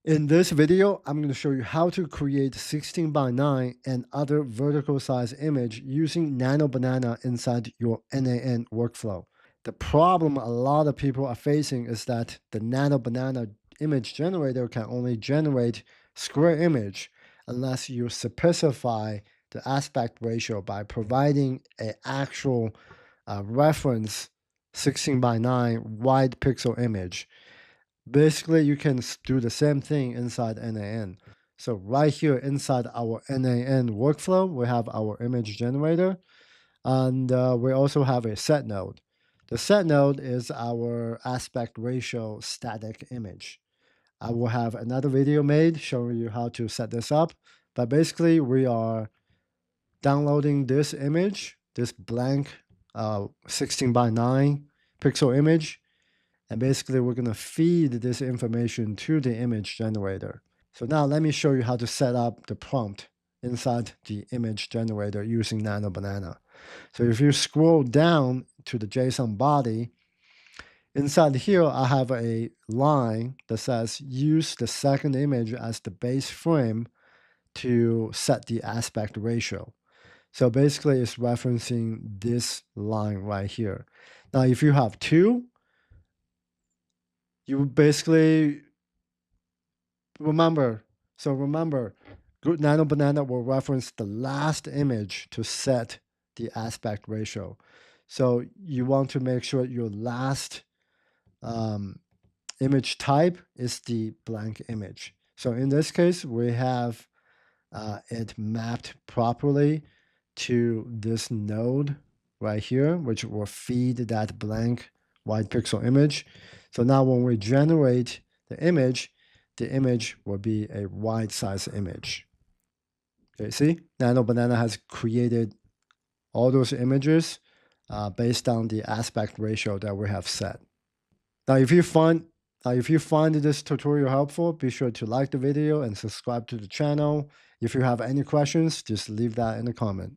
In this video, I'm going to show you how to create 16 by 9 and other vertical size image using Nano Banana inside your N8n workflow. The problem a lot of people are facing is that the Nano Banana image generator can only generate square image unless you specify the aspect ratio by providing an actual reference 16 by 9 wide pixel image. Basically, you can do the same thing inside N8n. So right here inside our N8n workflow, we have our image generator, and we also have a set node. The set node is our aspect ratio static image. I will have another video made showing you how to set this up, but basically we are downloading this image, this blank 16 by 9 pixel image, and basically, we're going to feed this information to the image generator. So now let me show you how to set up the prompt inside the image generator using Nano Banana. So if you scroll down to the JSON body, inside here, I have a line that says use the second image as the base frame to set the aspect ratio. So basically, it's referencing this line right here. Now, if you have two, you basically remember. So remember, Nano Banana will reference the last image to set the aspect ratio. So you want to make sure your last image type is the blank image. So in this case, we have it mapped properly to this node right here, which will feed that blank white pixel image. So now when we generate the image will be a wide size image. Okay, see, Nano Banana has created all those images based on the aspect ratio that we have set. Now, if you find this tutorial helpful, be sure to like the video and subscribe to the channel. If you have any questions, just leave that in the comment.